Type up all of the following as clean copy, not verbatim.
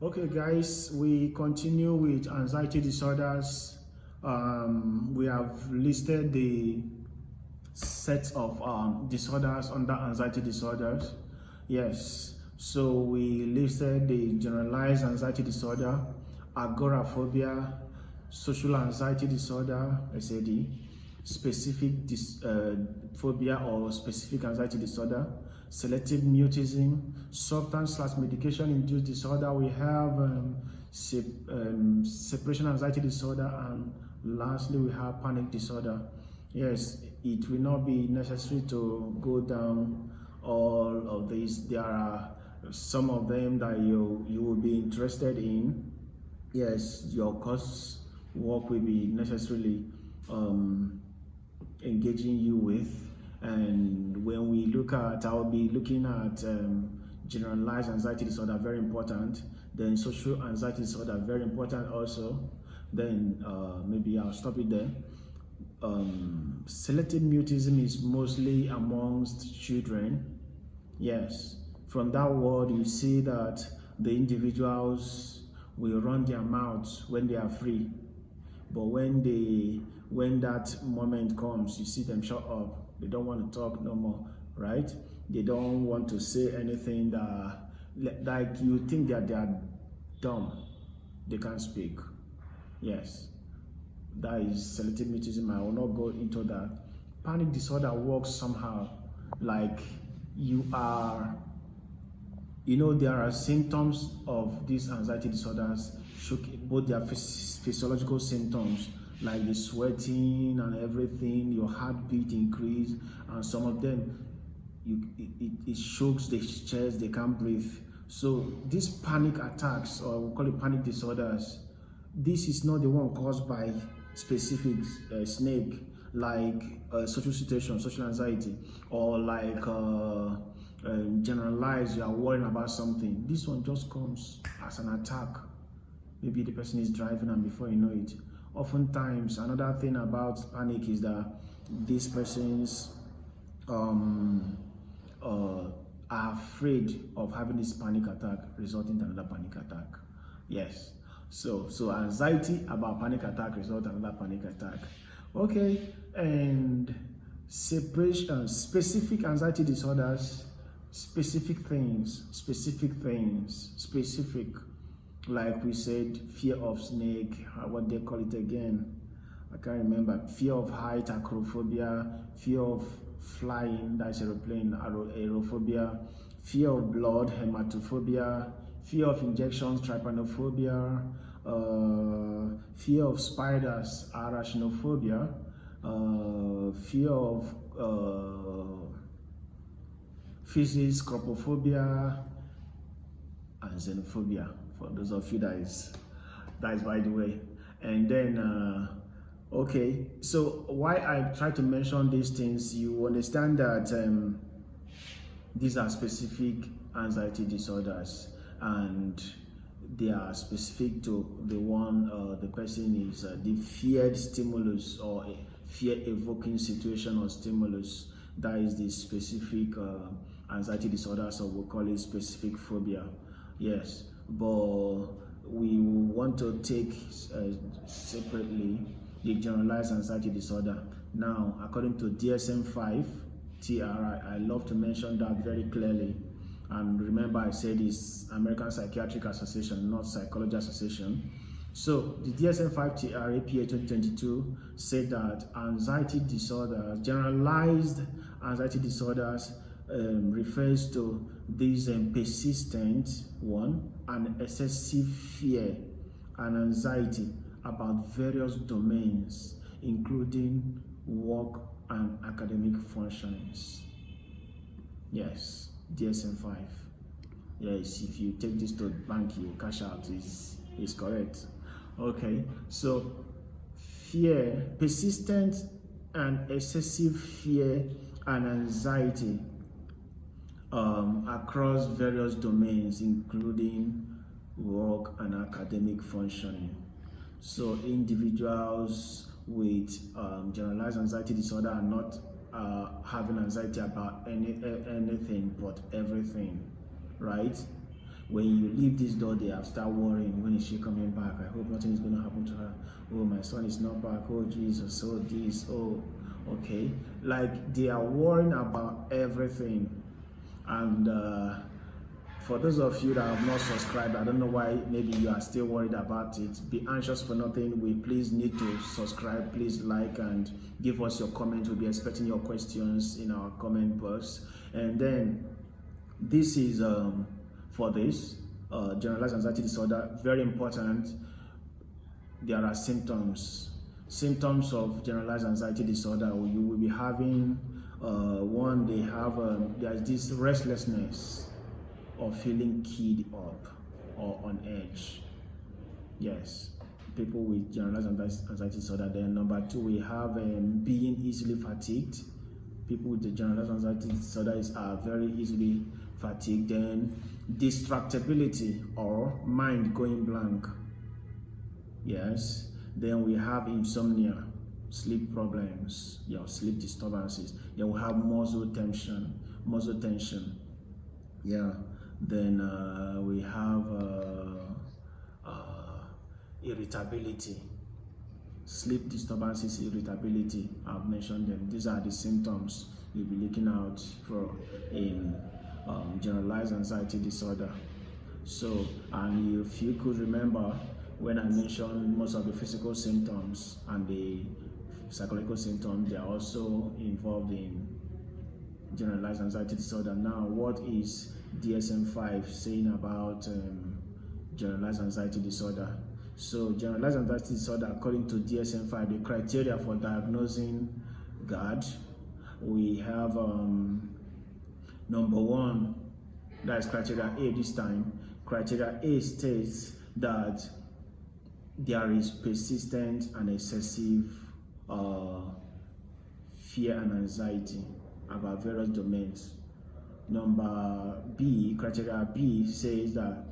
Okay, guys, we continue with anxiety disorders. We have listed the sets of disorders under anxiety disorders. Yes, so we listed the generalized anxiety disorder, agoraphobia, social anxiety disorder, SAD, specific phobia or specific anxiety disorder, selective mutism, substance/medication-induced disorder. We have separation anxiety disorder, and lastly we have panic disorder. Yes, it will not be necessary to go down all of these. There are some of them that you will be interested in. Yes, your course work will be necessarily engaging you with. And when we look at, I'll be looking at generalized anxiety disorder, very important. Then social anxiety disorder, very important also. Then maybe I'll stop it there. Selective mutism is mostly amongst children. Yes, from that word you see that the individuals will run their mouths when they are free, but when that moment comes, you see them shut up. They don't want to talk no more, right? They don't want to say anything that, like, you think that they are dumb, they can't speak. Yes, that is selective mutism. I will not go into that. Panic disorder works somehow like there are symptoms of these anxiety disorders, both their physiological symptoms like the sweating and everything, your heartbeat increase, and some of them it shakes the chest, they can't breathe. So these panic attacks, or we call it panic disorders, this is not the one caused by specific snake, like social situation, social anxiety, or like generalized, you are worrying about something. This one just comes as an attack. Maybe the person is driving and before you know it. Oftentimes, another thing about panic is that these persons are afraid of having this panic attack resulting in another panic attack. Yes. So anxiety about panic attack results in another panic attack. Okay, and separation, specific anxiety disorders, specific things, like we said, fear of snake, what they call it again, I can't remember, fear of height, acrophobia, fear of flying, that's aeroplane, aerophobia, fear of blood, hematophobia, fear of injections, trypanophobia, fear of spiders, arachnophobia, fear of feces, coprophobia, and xenophobia. For those of you that is by the way. And then okay, so why I try to mention these things, you understand that these are specific anxiety disorders, and they are specific to the one the person is the feared stimulus or a fear-evoking situation or stimulus. That is the specific anxiety disorder, so we'll call it specific phobia. Yes, but we want to take separately the generalized anxiety disorder. Now, according to DSM-5 TRI, I love to mention that very clearly. And remember, I said it's American Psychiatric Association, not Psychology Association. So the DSM-5 TRI PA 2022 said that anxiety disorders, generalized anxiety disorders, refers to this persistent one and excessive fear and anxiety about various domains, including work and academic functionings. Yes, DSM-5. Yes, if you take this to the bank, you cash out, is correct. Okay, so fear, persistent and excessive fear and anxiety across various domains, including work and academic functioning. So individuals with generalized anxiety disorder are not having anxiety about anything but everything, right? When you leave this door, they have start worrying. When is she coming back? I hope nothing is going to happen to her. Oh, my son is not back. Oh, Jesus. Oh, this. Oh, okay. Like they are worrying about everything. And for those of you that have not subscribed, I don't know why maybe you are still worried about it. Be anxious for nothing. We please need to subscribe. Please like and give us your comment. We'll be expecting your questions in our comment box. And then this is for this generalized anxiety disorder, very important. There are symptoms of generalized anxiety disorder. You will be having one, they have there's this restlessness or feeling keyed up or on edge. Yes, people with generalized anxiety disorder. Then number two, we have being easily fatigued. People with the generalized anxiety disorder are very easily fatigued. Then distractibility or mind going blank. Yes. Then we have insomnia, sleep problems, sleep disturbances. Then we have muscle tension. Yeah. Then we have irritability, sleep disturbances, irritability. I've mentioned them. These are the symptoms you'll be looking out for in generalized anxiety disorder. So, and if you could remember when I mentioned most of the physical symptoms and the psychological symptoms, they are also involved in generalized anxiety disorder. Now, what is DSM-5 saying about generalized anxiety disorder? So, generalized anxiety disorder, according to DSM-5, the criteria for diagnosing GAD, we have number one, that is criteria A this time. Criteria A states that there is persistent and excessive fear and anxiety about various domains. Number B, criteria B says that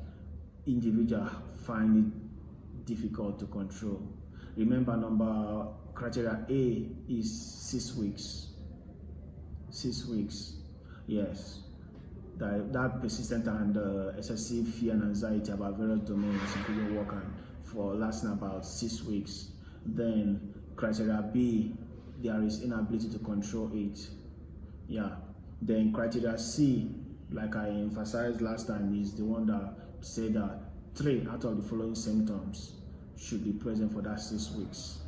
individuals find it difficult to control. Remember, criteria A is 6 weeks. 6 weeks, yes. That persistent and excessive fear and anxiety about various domains, including work, and for lasting about 6 weeks. Then criteria B, there is inability to control it. Yeah. Then criteria C, like I emphasized last time, is the one that said that 3 out of the following symptoms should be present for that 6 weeks.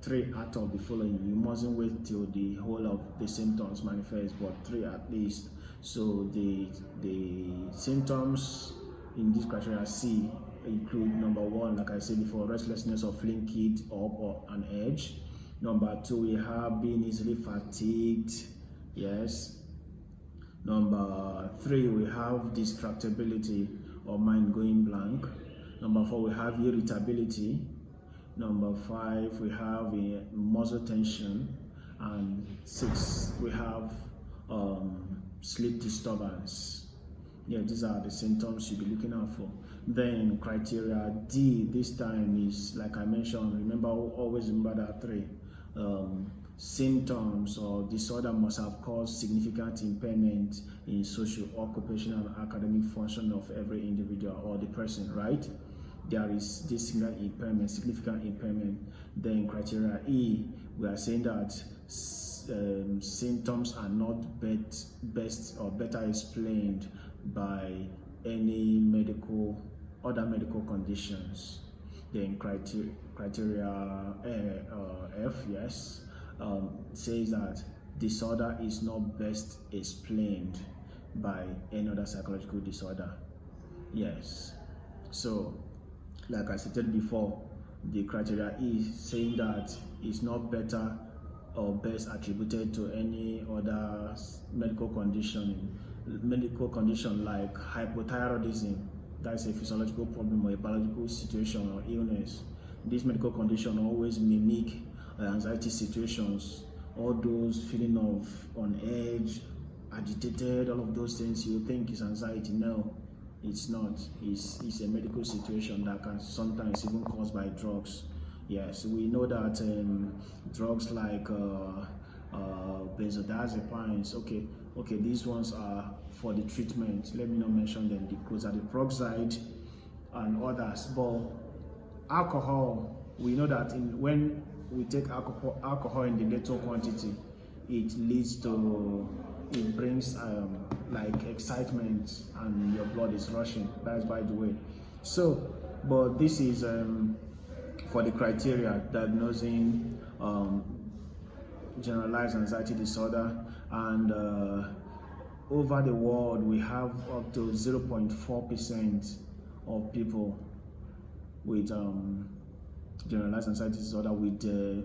3 out of the following. You mustn't wait till the whole of the symptoms manifest, but 3 at least. So the symptoms in this criteria C include number 1, like I said before, restlessness or feeling keyed up or on edge. Number 2, we have being easily fatigued. Yes. Number 3, we have distractibility or mind going blank. Number 4, we have irritability. Number 5, we have muscle tension. And 6, we have sleep disturbance. Yeah, these are the symptoms you'll be looking out for. Then criteria D this time is, like I mentioned, remember, always remember that 3. Symptoms or disorder must have caused significant impairment in social, occupational, and academic function of every individual or the person, right? There is this significant impairment. Then criteria E, we are saying that symptoms are not best or better explained by any other medical conditions. Then criteria F, yes, says that disorder is not best explained by any other psychological disorder. Yes. So, like I stated before, the criteria is saying that it's not better or best attributed to any other medical condition like hypothyroidism. That's a physiological problem or a biological situation or illness. This medical condition always mimic anxiety situations, all those feeling of on edge, agitated, all of those things you think is anxiety. No, it's not. It's a medical situation that can sometimes even caused by drugs. Yes, we know that drugs like benzodiazepines, okay, Okay, these ones are for the treatment. Let me not mention them, the peroxide and others. But alcohol, we know that when we take alcohol in the little quantity, it brings like excitement, and your blood is rushing. That's by the way. So, but this is for the criteria diagnosing generalized anxiety disorder, and over the world we have up to 0.4% of people with generalized anxiety disorder, with the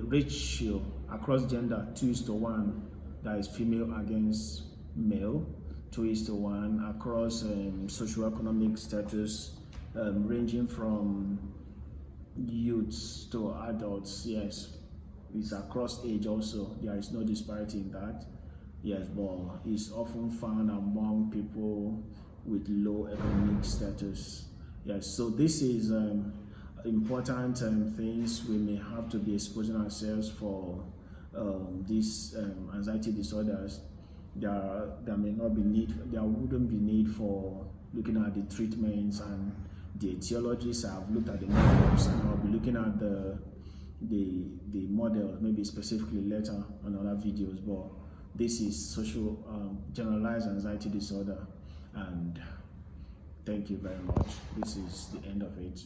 ratio across gender 2:1, that is female against male, 2:1 across socioeconomic status, ranging from youths to adults. Yes, it's across age also. There is no disparity in that. Yes, but it's often found among people with low economic status. Yes, so this is important things we may have to be exposing ourselves for these anxiety disorders. There may not be need. There wouldn't be need for looking at the treatments and the etiologies. I've looked at the models, and I'll be looking at the model maybe specifically later on other videos. But this is social generalized anxiety disorder, and thank you very much. This is the end of it.